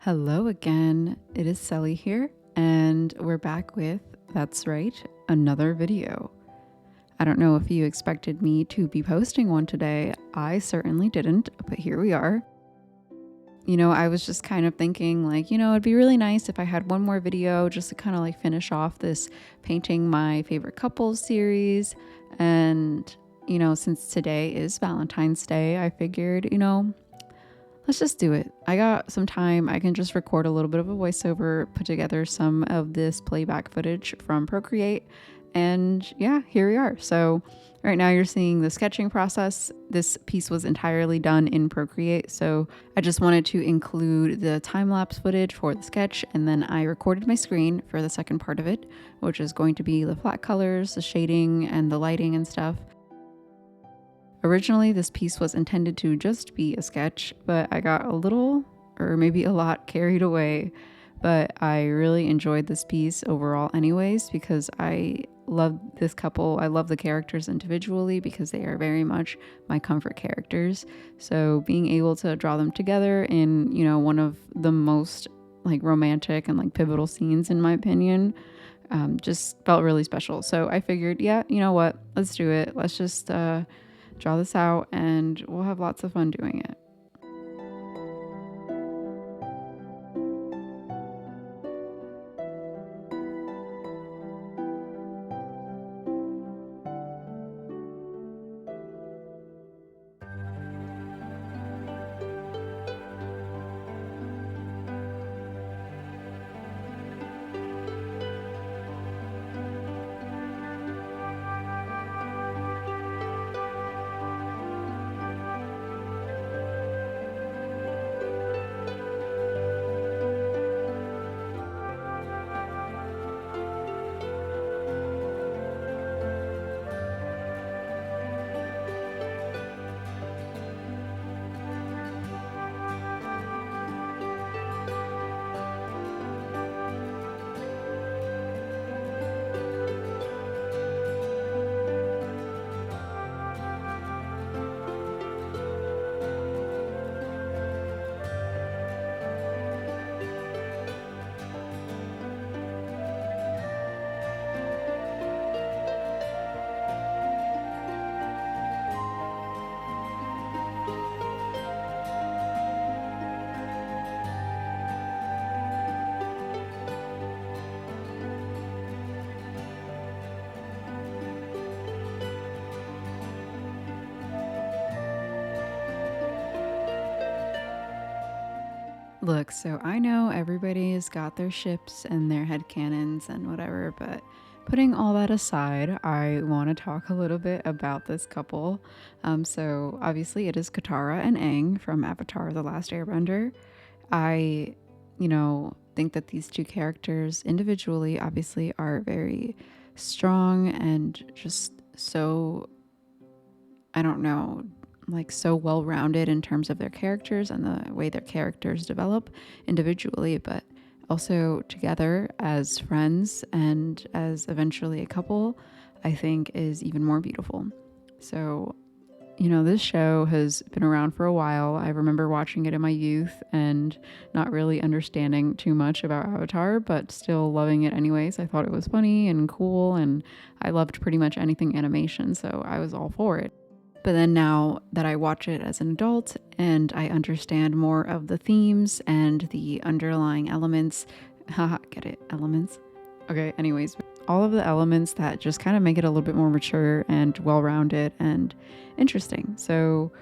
Hello again, it is Sally here, and we're back with, that's right, another video. I don't know if you expected me to be posting one today. I certainly didn't, but here we are. I was just kind of thinking it'd be really nice if I had one more video just to kind of finish off this painting my favorite couples series. And, since today is Valentine's Day, I figured, let's just do it. I got some time. I can just record a little bit of a voiceover, put together some of this playback footage from Procreate, and yeah, here we are. So right now you're seeing the sketching process. This piece was entirely done in Procreate, so I just wanted to include the time-lapse footage for the sketch, and then I recorded my screen for the second part of it, which is going to be the flat colors, the shading, and the lighting and stuff. Originally, this piece was intended to just be a sketch, but I got a little, or maybe a lot, carried away. But I really enjoyed this piece overall anyways, because I love this couple. I love the characters individually because they are very much my comfort characters. So being able to draw them together in, one of the most romantic and pivotal scenes in my opinion, just felt really special. So I figured, yeah, you know what, let's do it. Let's just draw this out and we'll have lots of fun doing it. Look, so I know everybody's got their ships and their headcanons and whatever, but putting all that aside, I want to talk a little bit about this couple. So obviously it is Katara and Aang from Avatar: The Last Airbender. I, think that these two characters individually obviously are very strong and just so, I don't know, so well rounded in terms of their characters and the way their characters develop individually, but also together as friends and as eventually a couple, I think is even more beautiful. So, this show has been around for a while. I remember watching it in my youth and not really understanding too much about Avatar, but still loving it anyways. I thought it was funny and cool, and I loved pretty much anything animation, so I was all for it. But then now that I watch it as an adult and I understand more of the themes and the underlying elements, haha, get it? Elements? Okay, anyways, all of the elements that just kind of make it a little bit more mature and well-rounded and interesting. So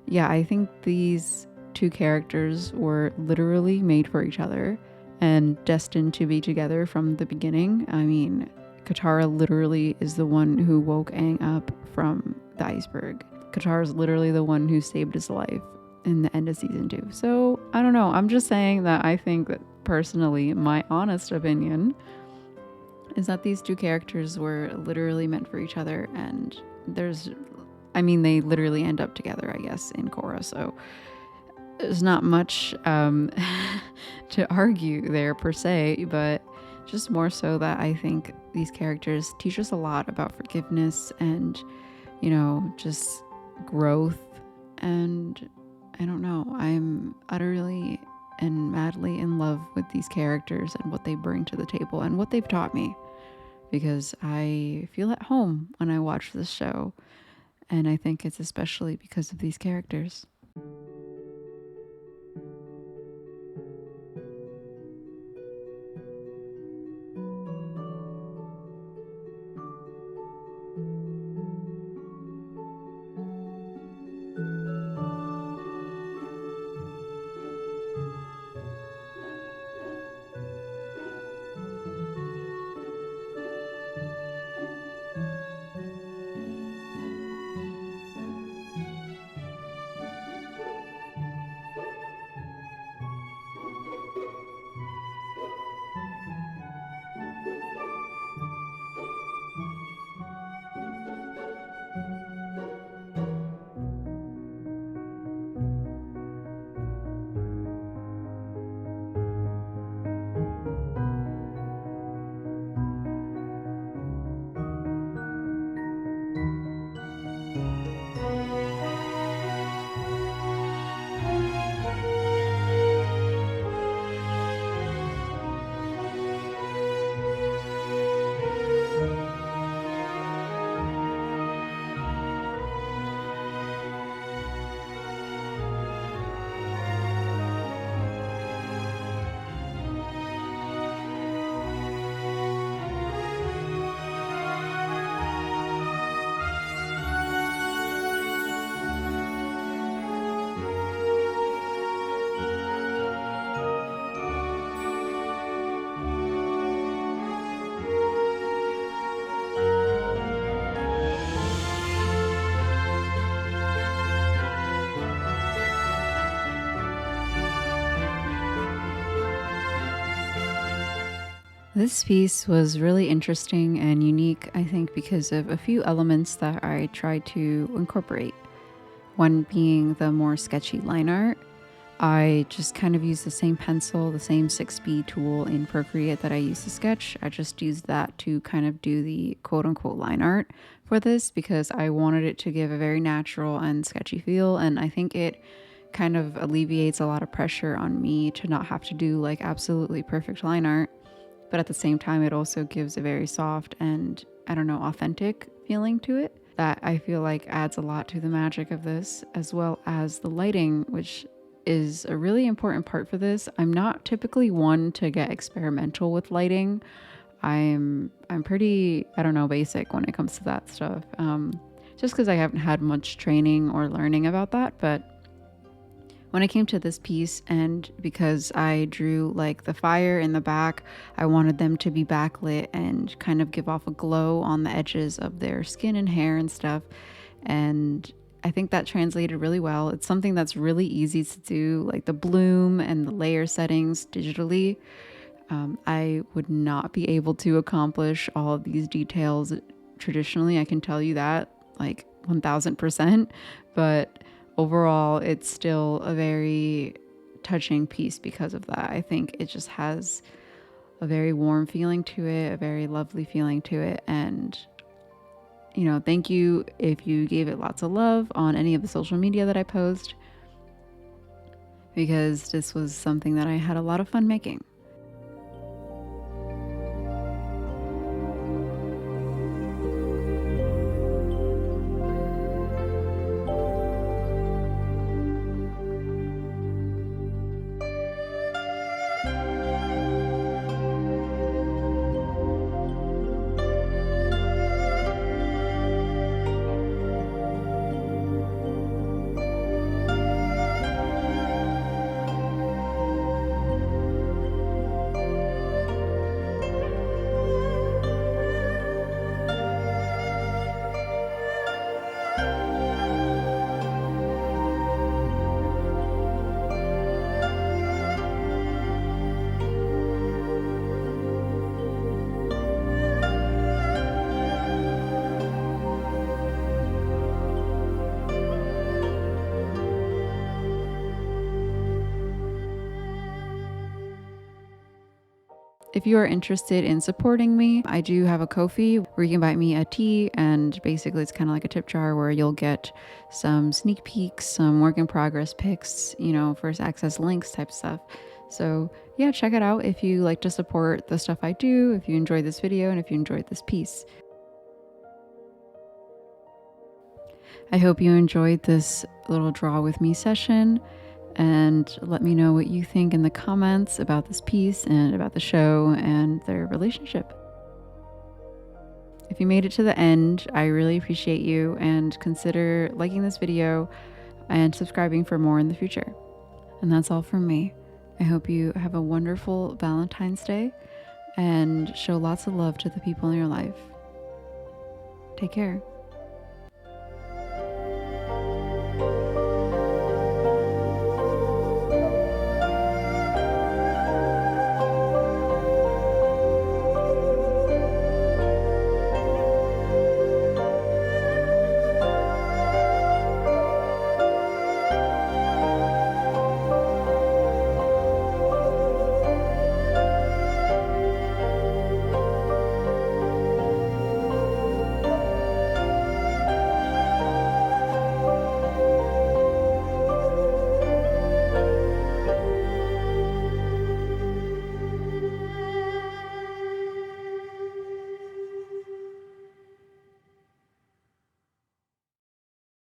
yeah, I think these two characters were literally made for each other and destined to be together from the beginning. I mean, Katara literally is the one who woke Aang up from the iceberg. Katara is literally the one who saved his life in the end of season 2. So I don't know. I'm just saying that I think that personally, my honest opinion is that these two characters were literally meant for each other, and they literally end up together, I guess, in Korra. So there's not much to argue there per se, but just more so that I think these characters teach us a lot about forgiveness and, just growth. And I don't know, I'm utterly and madly in love with these characters and what they bring to the table and what they've taught me, because I feel at home when I watch this show, and I think it's especially because of these characters. This piece was really interesting and unique, I think, because of a few elements that I tried to incorporate. One being the more sketchy line art. I just kind of used the same pencil, the same 6B tool in Procreate that I used to sketch. I just used that to kind of do the quote unquote line art for this because I wanted it to give a very natural and sketchy feel. And I think it kind of alleviates a lot of pressure on me to not have to do like absolutely perfect line art. But at the same time, it also gives a very soft and, I don't know, authentic feeling to it that I feel like adds a lot to the magic of this, as well as the lighting, which is a really important part for this. I'm not typically one to get experimental with lighting. I'm pretty, I don't know, basic when it comes to that stuff. Just because I haven't had much training or learning about that. But when it came to this piece, and because I drew like the fire in the back, I wanted them to be backlit and kind of give off a glow on the edges of their skin and hair and stuff. And I think that translated really well. It's something that's really easy to do, like the bloom and the layer settings digitally. I would not be able to accomplish all of these details traditionally. I can tell you that, like 1000%. But overall, it's still a very touching piece because of that. I think it just has a very warm feeling to it, a very lovely feeling to it. And, you know, thank you if you gave it lots of love on any of the social media that I post, because this was something that I had a lot of fun making. If you are interested in supporting me, I do have a Ko-fi where you can buy me a tea, and basically it's kind of like a tip jar where you'll get some sneak peeks, some work in progress pics, you know, first access links type stuff. So yeah, check it out if you like to support the stuff I do, if you enjoyed this video, and if you enjoyed this piece. I hope you enjoyed this little draw with me session, and let me know what you think in the comments about this piece and about the show and their relationship. If you made it to the end, I really appreciate you, and consider liking this video and subscribing for more in the future. And that's all from me. I hope you have a wonderful Valentine's Day and show lots of love to the people in your life. Take care.